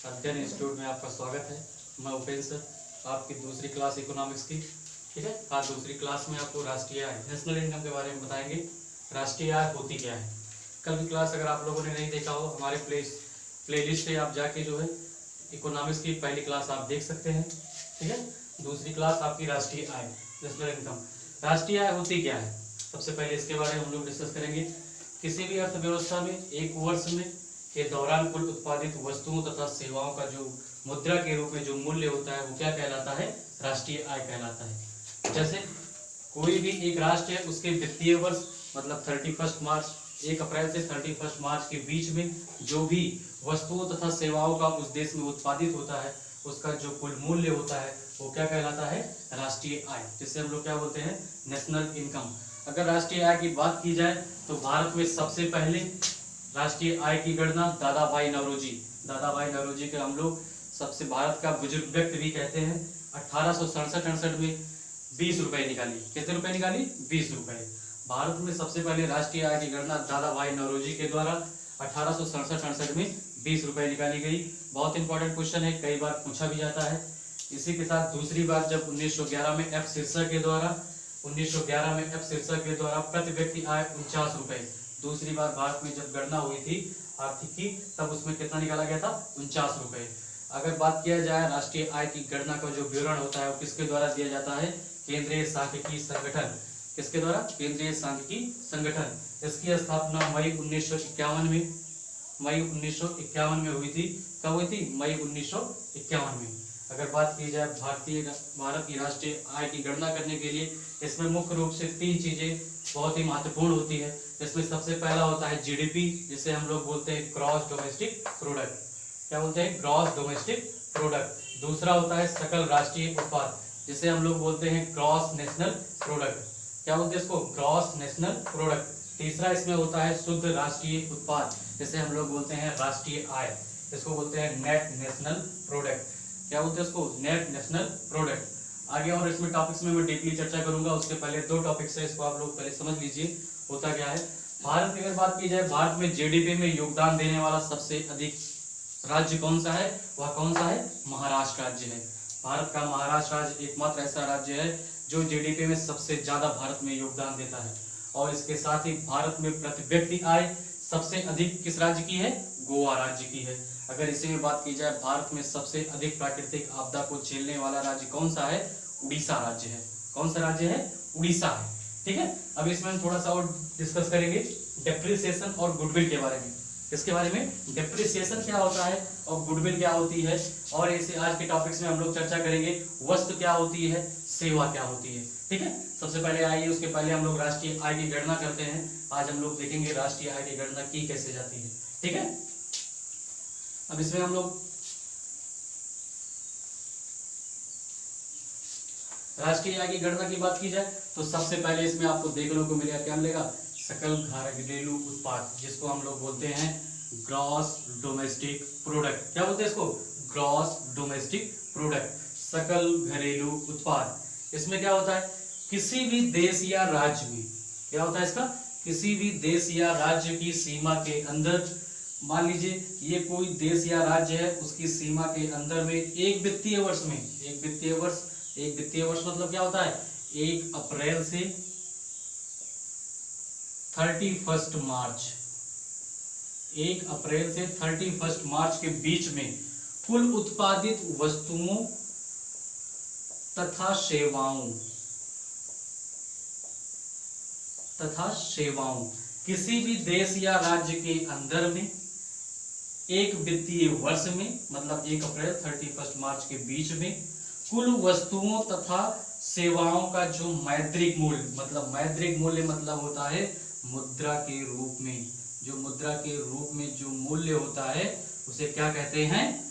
अध्ययन इंस्टीट्यूट में आपका स्वागत है। मैं उपेंद्र सर, आपकी दूसरी क्लास इकोनॉमिक्स की। ठीक है, आज दूसरी क्लास में आपको राष्ट्रीय आय नेशनल इनकम के बारे में बताएंगे। राष्ट्रीय आय होती क्या है। कल की क्लास अगर आप लोगों ने नहीं देखा हो, हमारे प्लेलिस्ट से आप जाके जो है इकोनॉमिक्स की पहली क्लास आप देख सकते हैं। ठीक है, दूसरी क्लास आपकी राष्ट्रीय आय नेशनल इनकम। राष्ट्रीय आय होती क्या है, सबसे पहले इसके बारे में हम लोग डिस्कस करेंगे। किसी भी अर्थव्यवस्था में एक वर्ष में के दौरान कुल उत्पादित वस्तुओं तथा सेवाओं का जो मुद्रा के रूप में जो मूल्य होता है वो क्या कहलाता है, राष्ट्रीय आय कहलाता है। जैसे कोई भी एक राष्ट्र है, उसके वित्तीय वर्ष मतलब 31 मार्च 1 अप्रैल से 31 मार्च के बीच में जो भी वस्तुओं तथा सेवाओं का उस देश में उत्पादित होता है, उसका जो कुल मूल्य होता है वो क्या कहलाता है, राष्ट्रीय आय, जिसे हम लोग क्या बोलते हैं, नेशनल इनकम। अगर राष्ट्रीय आय की बात की जाए तो भारत में सबसे पहले राष्ट्रीय आय की गणना दादा भाई नौरोजी के हम लोग सबसे भारत का बुजुर्ग व्यक्ति भी कहते हैं। 1867-68 में 20 रुपए निकाली। कितने रुपए निकाली? 20 रुपए। भारत में सबसे पहले राष्ट्रीय आय की गणना दादा भाई नौरोजी के द्वारा 1867-68 में 20 रुपए निकाली गई। बहुत इंपॉर्टेंट क्वेश्चन है, कई बार पूछा भी जाता है। इसी के साथ दूसरी बार जब 1911 में एफ शीर्षक के द्वारा प्रति व्यक्ति आय 49 रुपए। दूसरी बार भारत में जब गणना हुई थी आर्थिक की, तब उसमें कितना निकाला गया था, 49 रुपए। अगर बात किया जाए राष्ट्रीय आय की गणना का जो विवरण होता है वो किसके द्वारा दिया जाता है, केंद्रीय सांख्यिकी संगठन। किसके द्वारा? केंद्रीय सांख्यिकी संगठन। इसकी स्थापना मई 1951 में हुई थी। कब हुई थी? मई 1951 में। अगर बात की जाए भारत की राष्ट्रीय आय की गणना करने के लिए इसमें मुख्य रूप से 3 चीजें बहुत ही महत्वपूर्ण होती है। इसमें सबसे पहला होता है जीडीपी, जिसे हम लोग बोलते हैं ग्रॉस डोमेस्टिक प्रोडक्ट। क्या बोलते हैं? Gross domestic product. दूसरा होता है सकल राष्ट्रीय उत्पाद, जिसे हम लोग बोलते हैं ग्रॉस नेशनल प्रोडक्ट। क्या बोलते हैं इसको? Gross national product. तीसरा इसमें होता है शुद्ध राष्ट्रीय उत्पाद, जिसे हम लोग बोलते हैं राष्ट्रीय आय। इसको बोलते हैं नेट नेशनल प्रोडक्ट। क्या बोलते हैं इसको? Net national product. आगे और इसमें टॉपिक्स में मैं डीपली चर्चा करूंगा, उसके पहले 2 टॉपिक्स है, इसको आप लोग पहले समझ लीजिए होता क्या है। भारत की अगर बात की जाए, भारत में जीडीपी में योगदान देने वाला सबसे अधिक राज्य कौन सा है? वह कौन सा है? महाराष्ट्र राज्य है। भारत का महाराष्ट्र राज्य एकमात्र ऐसा राज्य है जो जीडीपी में सबसे ज्यादा भारत में योगदान देता है। और इसके साथ ही भारत में प्रति व्यक्ति आय सबसे अधिक किस राज्य की है? गोवा राज्य की है। अगर इसी में बात की जाए, भारत में सबसे अधिक प्राकृतिक आपदा को झेलने वाला राज्य कौन सा है? उड़ीसा राज्य है। कौन सा राज्य है? उड़ीसा है। ठीक है, अब इसमें हम थोड़ा सा और डिस्कस करेंगे डेप्रिसिएशन और गुडविल के बारे में। इसके बारे में डेप्रिसिएशन क्या होता है और गुडविल क्या होती है, और इसे आज के टॉपिक्स में हम लोग चर्चा करेंगे। वस्तु क्या होती है, सेवा क्या होती है। ठीक है, सबसे पहले आइए, उसके पहले हम लोग राष्ट्रीय आय की गणना करते हैं। आज हम लोग देखेंगे राष्ट्रीय आय की गणना की कैसे जाती है। ठीक है, अब इसमें हम लोग राष्ट्रीय आय की गणना की बात की जाए तो सबसे पहले इसमें आपको देखने को मिलेगा, क्या मिलेगा? सकल घरेलू उत्पाद, जिसको हम लोग बोलते हैं ग्रॉस डोमेस्टिक प्रोडक्ट। क्या बोलते हैं इसको? ग्रॉस डोमेस्टिक प्रोडक्ट, सकल घरेलू उत्पाद। इसमें क्या होता है? किसी भी देश या राज्य में क्या होता है इसका? किसी भी देश या राज्य की सीमा के अंदर, मान लीजिए ये कोई देश या राज्य है, उसकी सीमा के अंदर में एक वित्तीय वर्ष मतलब क्या होता है? 1 अप्रैल से 31 मार्च, 1 अप्रैल से 31 मार्च के बीच में कुल उत्पादित वस्तुओं तथा सेवाओं किसी भी देश या राज्य के अंदर में एक वित्तीय वर्ष में मतलब 1 अप्रैल 31 मार्च के बीच में कुल वस्तुओं तथा सेवाओं का जो मौद्रिक मूल्य मतलब होता है मुद्रा के रूप में, जो मुद्रा के रूप में जो मूल्य होता है उसे क्या कहते हैं?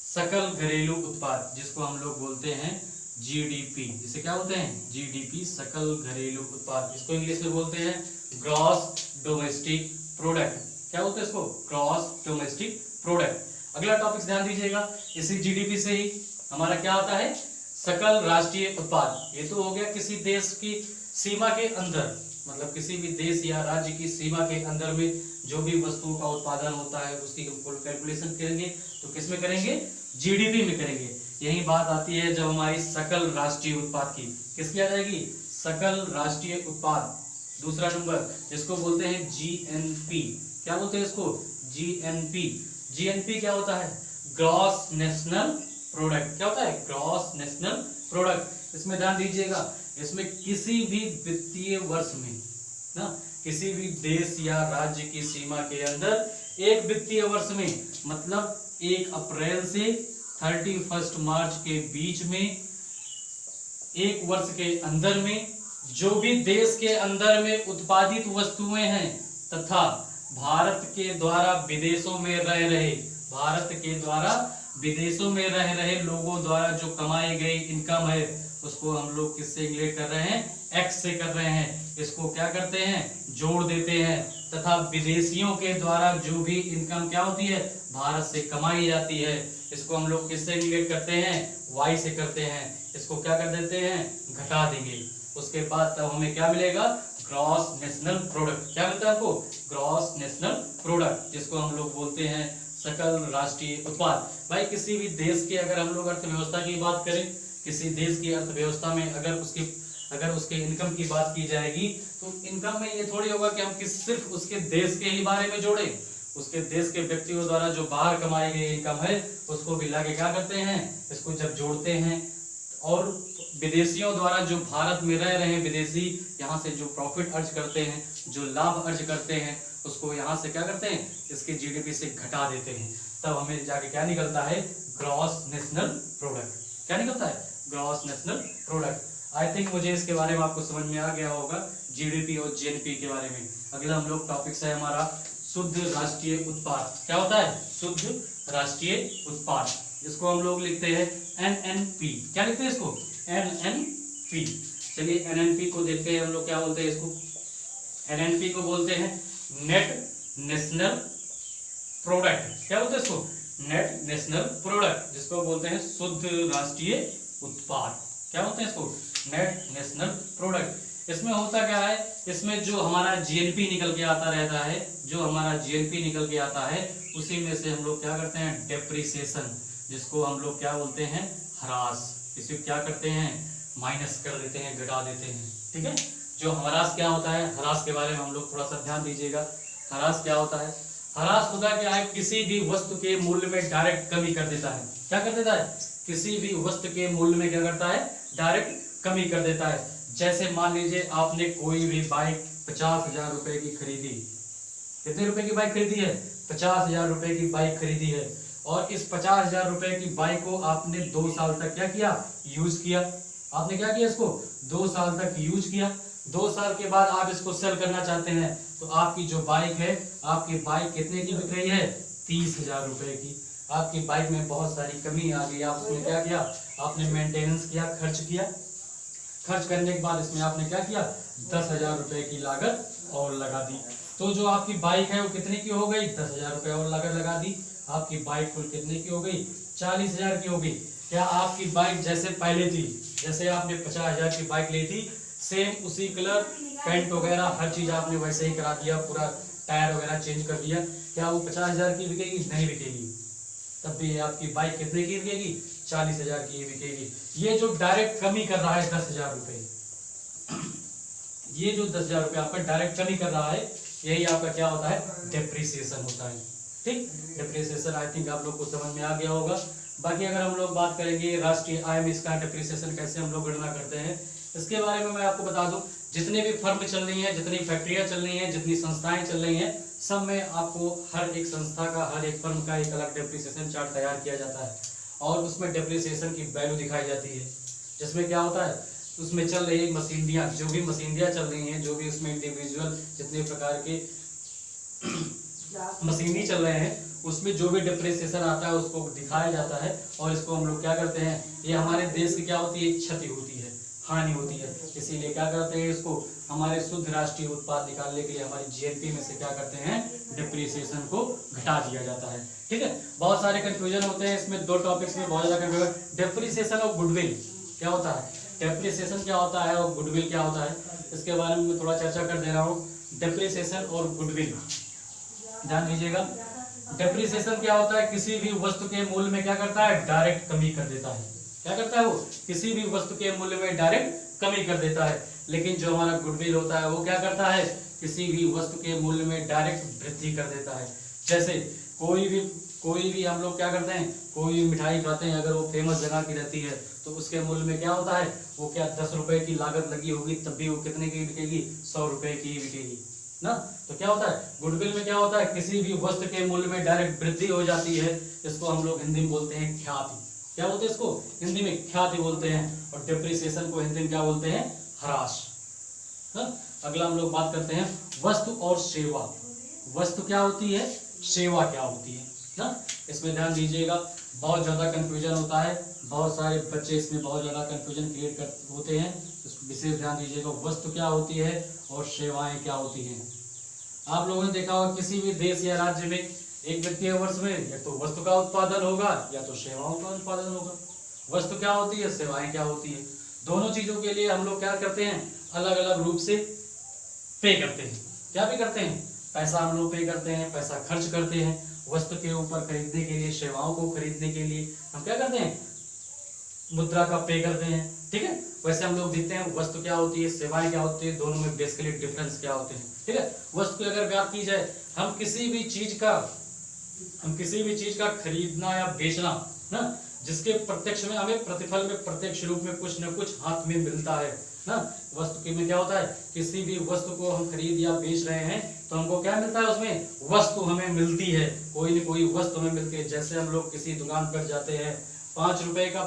सकल घरेलू उत्पाद, जिसको हम लोग बोलते हैं जीडीपी। जिसे क्या बोलते हैं? जीडीपी, सकल घरेलू उत्पाद। इसको इंग्लिश में बोलते हैं ग्रॉस डोमेस्टिक प्रोडक्ट। क्या बोलते हैं इसको? Gross domestic product. अगला टॉपिक ध्यान दीजिएगा, इसी जीडीपी से ही हमारा क्या आता है? सकल राष्ट्रीय उत्पाद। ये तो हो गया किसी देश की सीमा के अंदर, मतलब किसी भी देश या राज्य की सीमा के अंदर में जो भी वस्तुओं का उत्पादन होता है उसकी कैलकुलेशन करेंगे तो किसमें करेंगे, जीडीपी में करेंगे। यही बात आती है जब हमारी सकल राष्ट्रीय उत्पाद की, किसकी आ जाएगी, सकल राष्ट्रीय उत्पाद। दूसरा नंबर जिसको बोलते हैं जीएनपी, क्या बोलते हैं इसको, जीएनपी। जीएनपी क्या होता है, ग्रॉस नेशनल प्रोडक्ट। क्या होता है, ग्रॉस नेशनल प्रोडक्ट। इसमें ध्यान दीजिएगा, इसमें किसी भी वित्तीय वर्ष में ना, किसी भी देश या राज्य की सीमा के अंदर एक वित्तीय वर्ष में, मतलब 1 अप्रैल से 31 मार्च के बीच में, एक वर्ष के अंदर में जो भी देश के अंदर में उत्पादित वस्तुएं हैं तथा भारत के द्वारा विदेशों में रह रहे, भारत के द्वारा विदेशों में रह रहे लोगों द्वारा जो कमाई गई इनकम है, उसको हम लोग किससे रिलेट कर रहे हैं, एक्स से कर रहे हैं। इसको क्या करते हैं, जोड़ देते हैं। तथा विदेशियों के द्वारा जो भी इनकम क्या होती है, भारत से कमाई जाती है, इसको हम लोग किससे रिलेट करते हैं, वाई से करते हैं। इसको क्या कर देते हैं, घटा देंगे। उसके बाद तब हमें क्या मिलेगा, ग्रॉस नेशनल प्रोडक्ट। क्या मिलता है आपको, ग्रॉस नेशनल प्रोडक्ट, जिसको हम लोग बोलते हैं सकल राष्ट्रीय उत्पाद। भाई किसी भी देश के अगर हम लोग अर्थव्यवस्था की बात करें, किसी देश की अर्थव्यवस्था में अगर उसके इनकम की बात की जाएगी तो इनकम में ये थोड़ी होगा कि हम सिर्फ उसके देश के ही बारे में जोड़ें। उसके देश के व्यक्तियों द्वारा जो बाहर कमाई गई इनकम है उसको भी लाके क्या करते हैं, इसको जब जोड़ते हैं और विदेशियों द्वारा जो भारत में रह रहे हैं विदेशी, यहाँ से जो प्रॉफिट अर्ज करते हैं, जो लाभ अर्ज करते हैं, उसको यहाँ से क्या करते हैं, इसके जीडीपी से घटा देते हैं। तब हमें जाके क्या निकलता है, ग्रॉस नेशनल प्रोडक्ट। क्या निकलता है, gross national product. I think मुझे इसके बारे में आपको समझ में आ गया होगा, जीडीपी और जीएनपी के बारे में। अगला हम लोग टॉपिक है हमारा शुद्ध राष्ट्रीय उत्पाद। क्या होता है, शुद्ध राष्ट्रीय उत्पाद, जिसको हम लोग लिखते हैं एनएनपी। क्या लिखते हैं इसको, एनएनपी। चलिए एनएनपी को देखते हैं हम लोग, क्या बोलते हैं इसको, एनएनपी को बोलते हैं नेट नेशनल प्रोडक्ट। क्या बोलते हैं इसको, नेट नेशनल प्रोडक्ट, जिसको बोलते हैं शुद्ध राष्ट्रीय उत्पाद। क्या बोलते हैं इसको, नेट नेशनल प्रोडक्ट। इसमें होता क्या है, इसमें जो हमारा जीएनपी निकल के आता रहता है, जो हमारा जीएनपी निकल के आता है उसी में से हम लोग क्या करते हैं, डेप्रिसिएशन, जिसको हम लोग क्या बोलते हैं, ह्रास। इसे क्या करते हैं, माइनस कर देते हैं, घटा देते हैं। ठीक है, जो ह्रास क्या होता है, ह्रास के बारे में हम लोग थोड़ा सा ध्यान दीजिएगा। ह्रास क्या होता है, ह्रास होता क्या है, किसी भी वस्तु के मूल्य में डायरेक्ट कमी कर देता है। क्या कर देता है, किसी भी वस्तु के मूल्य में क्या करता है, डायरेक्ट कमी कर देता है। जैसे मान लीजिए आपने कोई भी बाइक 50,000 रुपए की खरीदी, कितने रुपए की बाइक खरीदी है, 50,000 रुपए की बाइक खरीदी है, और इस 50,000 रुपए की बाइक को आपने 2 साल तक क्या किया, यूज किया। आपने क्या किया, इसको 2 साल तक यूज किया। 2 साल के बाद आप इसको सेल करना चाहते हैं, तो आपकी जो बाइक है, आपकी बाइक कितने की बिक रही है, 30,000 रुपए की। आपकी बाइक में बहुत सारी कमी आ गई, आप उसमें क्या किया, आपने मेंटेनेंस किया, खर्च किया। खर्च करने के बाद इसमें आपने क्या किया, 10,000 रुपए की लागत और लगा दी। तो जो आपकी बाइक है वो कितने की हो गई, 10,000 रुपए और लागत लगा दी। आपकी बाइक कुल कितने की हो गई, 40,000 की हो गई। क्या आपकी बाइक जैसे पहले थी, जैसे आपने 50,000 की बाइक ली थी, सेम उसी कलर, पेंट वगैरह हर चीज आपने वैसे ही करा दिया, पूरा टायर वगैरह चेंज कर दिया, क्या वो 50,000 की बिकेगी, नहीं बिकेगी। तब भी आपकी बाइक कितने की बिकेगी, 40,000 की बिकेगी। ये जो डायरेक्ट कमी कर रहा है 10,000 रुपए, ये जो 10,000 रुपए आपका डायरेक्ट कमी कर रहा है, यही आपका क्या होता है, डेप्रिसिएशन होता है। ठीक, डेप्रिसिएशन आई थिंक आप लोग को समझ में आ गया होगा। बाकी अगर हम लोग बात करेंगे राष्ट्रीय आय में इसका डेप्रिसिएशन कैसे हम लोग गणना करते हैं, इसके बारे में मैं आपको बता दूं। जितने भी फर्म चल रही हैं, जितनी फैक्ट्रियां चल रही हैं, जितनी संस्थाएं चल रही हैं, सब में आपको हर एक संस्था का, हर एक फर्म का एक अलग डेप्रिसिएशन चार्ट तैयार किया जाता है और उसमें डेप्रिसिएशन की वैल्यू दिखाई जाती है। जिसमें क्या होता है, उसमें चल रही मशीनरियां, जो भी मशीनरियां चल रही हैं, जो भी उसमें इंडिविजुअल जितने प्रकार के मशीनरी चल रहे हैं, उसमें जो भी डेप्रिसिएशन आता है उसको दिखाया जाता है। और इसको हम लोग क्या करते हैं, ये हमारे देश की क्या होती है, क्षति होती है, हानि होती है। इसीलिए क्या करते हैं, इसको हमारे शुद्ध राष्ट्रीय उत्पाद निकालने के लिए हमारी जीएनपी में से क्या करते हैं, डेप्रिसिएशन को घटा दिया जाता है। ठीक है, बहुत सारे कंफ्यूजन होते हैं इसमें, 2 टॉपिक्स में बहुत ज्यादा कंफ्यूजन। डेप्रिसिएशन ऑफ गुडविल क्या होता है, डेप्रिसिएशन क्या होता है और गुडविल क्या होता है, इसके बारे में मैं थोड़ा चर्चा कर दे रहा हूँ। डेप्रिसिएशन और गुडविल, ध्यान दीजिएगा। डेप्रिसिएशन क्या होता है, किसी भी वस्तु के मूल्य में क्या करता है, डायरेक्ट कमी कर देता है। क्या करता है वो, किसी भी वस्तु के मूल्य में डायरेक्ट कमी कर देता है। लेकिन जो हमारा गुडविल होता है वो क्या करता है, किसी भी वस्तु के मूल्य में डायरेक्ट वृद्धि कर देता है। जैसे कोई भी हम लोग क्या करते हैं, कोई भी मिठाई खाते हैं, अगर वो फेमस जगह की रहती है तो उसके मूल्य में क्या होता है, वो क्या 10 रुपए की लागत लगी होगी तब भी वो कितने की बिकेगी, 100 रुपए की बिकेगी ना। तो क्या होता है, गुडविल में क्या होता है, किसी भी वस्तु के मूल्य में डायरेक्ट वृद्धि हो जाती है। इसको हम लोग हिंदी में बोलते हैं ख्याति। क्या बोलते हैं इसको, हिंदी में ख्याति बोलते हैं। और डेप्रिसिएशन को हिंदी में क्या बोलते हैं, ह्रास। अगला हम लोग बात करते हैं वस्तु और सेवा। वस्तु क्या होती है, सेवा क्या होती है ना। इसमें ध्यान दीजिएगा, बहुत ज्यादा कंफ्यूजन होता है, बहुत सारे बच्चे इसमें बहुत ज्यादा कंफ्यूजन क्रिएट होते हैं। विशेष ध्यान दीजिएगा, वस्तु क्या होती है और सेवाएं क्या होती हैं। आप लोगों ने देखा होगा किसी भी देश या राज्य में एक वित्तीय वर्ष में या तो वस्तु का उत्पादन होगा या तो सेवाओं का उत्पादन होगा। वस्तु क्या होती है, सेवाएं क्या होती है। दोनों चीजों के लिए हम लोग क्या करते हैं, अलग अलग रूप से पे करते हैं। क्या भी करते हैं, पैसा हम लोग पे करते हैं, पैसा खर्च करते हैं वस्तु के ऊपर खरीदने के लिए, सेवाओं को खरीदने के लिए हम क्या करते हैं, मुद्रा का पे करते हैं। ठीक है, वैसे हम लोग देखते हैं वस्तु क्या होती है, सेवाएं क्या होती है, दोनों में बेसिकली डिफरेंस क्या होते हैं। ठीक है, वस्तु की अगर बात की जाए, हम किसी भी चीज का खरीदना या बेचना ना, जिसके प्रत्यक्ष में हमें प्रतिफल में प्रत्यक्ष रूप में कुछ न कुछ हाथ में मिलता है ना। वस्तु के में क्या होता है, किसी भी वस्तु को हम खरीद या बेच रहे हैं तो हमको क्या मिलता है, उसमें वस्तु हमें मिलती है, कोई न कोई वस्तु हमें मिलती है। जैसे हम लोग किसी दुकान पर जाते हैं, 5 रुपए का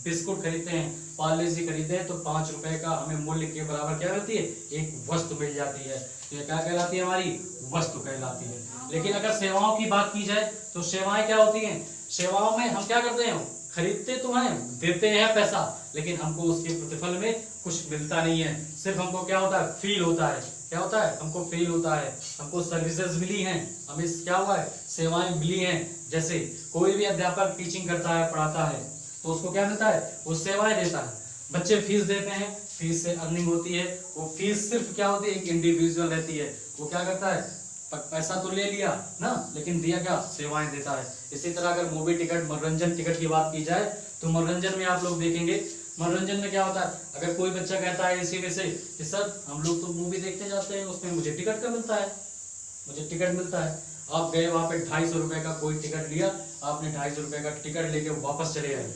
बिस्कुट खरीदते हैं, पार्ले जी खरीदते हैं, तो 5 रुपए का हमें मूल्य के बराबर क्या मिलती है, एक वस्तु मिल जाती है। ये क्या कहलाती है, हमारी वस्तु कहलाती है। लेकिन अगर सेवाओं की बात की जाए तो सेवाएं क्या होती हैं, सेवाओं में हम क्या करते हैं, खरीदते तो हैं, देते हैं पैसा, लेकिन हमको उसके प्रतिफल में कुछ मिलता नहीं है। सिर्फ हमको क्या होता है, फील होता है। क्या होता है, हमको फील होता है, हमको सर्विसेज मिली हैं, हमें क्या हुआ है, सेवाएं मिली हैं। जैसे कोई भी अध्यापक टीचिंग करता है, पढ़ाता है, तो उसको क्या मिलता है, वो सेवाएं देता है। बच्चे फीस देते हैं, फीस से अर्निंग होती है। वो फीस सिर्फ क्या होती है, एक इंडिविजुअल रहती है। वो क्या करता है, पैसा तो ले लिया ना, लेकिन दिया क्या, सेवाएं देता है। इसी तरह अगर मूवी टिकट, मनोरंजन टिकट की बात की जाए तो मनोरंजन में आप लोग देखेंगे, मनोरंजन में क्या होता है, अगर कोई बच्चा कहता है इसी में से कि सर हम लोग तो मूवी देखने जाते हैं, उसमें मुझे टिकट का मिलता है, मुझे टिकट मिलता है। आप गए वहां पे 250 रुपए का कोई टिकट लिया, आपने 250 रुपए का टिकट लेके वापस चले आए,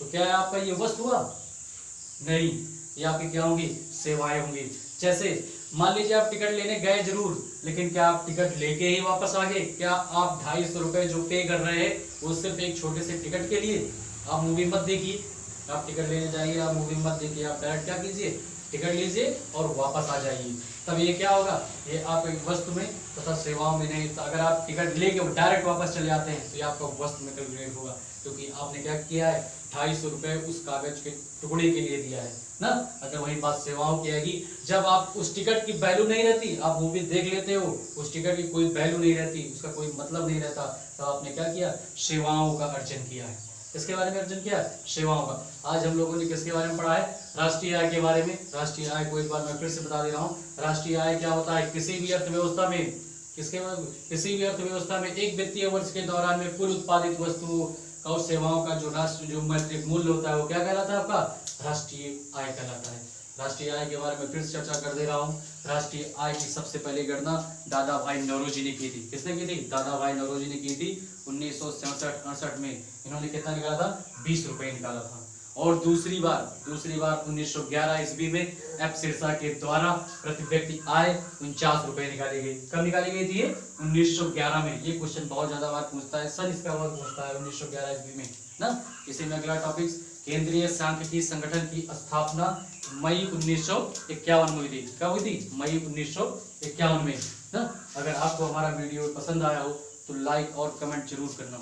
तो क्या है आपका ये वस्तु हुआ, नहीं, ये आपकी क्या होंगी, सेवाएं होंगी। जैसे मान लीजिए आप टिकट लेने गए जरूर, लेकिन क्या आप टिकट लेके ही वापस आ गए, क्या आप 250 रुपए जो पे कर रहे हैं वो सिर्फ एक छोटे से टिकट के लिए। आप मूवी मत देखिए, आप टिकट लेने जाइए, आप मूवी मत देखिए, आप डायरेक्ट क्या कीजिए, टिकट लीजिए और वापस आ जाइए। तब ये क्या होगा, ये आप एक वस्तु में तथा सेवाओं में नहीं। तो अगर आप टिकट लेके डायरेक्ट वापस चले जाते हैं तो ये आपका वस्तु में कैलकुलेट होगा, क्योंकि आपने क्या किया है, 250 रुपए उस कागज के टुकड़े के लिए दिया है ना। अगर वही बात सेवाओं की आएगी, जब आप उस टिकट की वैल्यू नहीं रहती, आप मूवी देख लेते हो, उस टिकट की कोई वैल्यू नहीं रहती, उसका कोई मतलब नहीं रहता, तो आपने क्या किया, सेवाओं का अर्जन किया है। किसके बारे में अर्जन किया, सेवाओं का। आज हम लोगों ने किसके बारे में पढ़ा है, राष्ट्रीय आय के बारे में। राष्ट्रीय आय को एक बार मैं फिर से बता दे रहा हूँ। राष्ट्रीय आय क्या होता है, किसी भी अर्थव्यवस्था में, किसी भी अर्थव्यवस्था में एक वित्तीय वर्ष के दौरान में कुल उत्पादित वस्तुओं और सेवाओं का जो राष्ट्र जो मौद्रिक मूल्य होता है वो क्या कहलाता है, आपका राष्ट्रीय आय कहलाता है। राष्ट्रीय आय के बारे में फिर से चर्चा कर दे रहा हूँ। राष्ट्रीय आय की सबसे पहले गणना दादा भाई नौरोजी ने की थी। किसने की थी, दादा भाई नौरोजी ने की थी 1967-68 में। इन्होंने कितना निकाला था, 20 रुपए निकाला था। और दूसरी बार 1911 ईस्वी में एफ सिरसा के द्वारा प्रति व्यक्ति आय 49 रुपए निकाली गई। कब निकाली गई थी, 1911 में। ये क्वेश्चन बहुत ज्यादा बार पूछता है, सन इसका बार पूछता है 1911 ईस्वी में ना। इसी में अगला टॉपिक, केंद्रीय सांख्यिकी संगठन की स्थापना मई 1951 में हुई थी। कब हुई थी, मई 1951 में ना। अगर आपको हमारा वीडियो पसंद आया हो तो लाइक और कमेंट जरूर करना।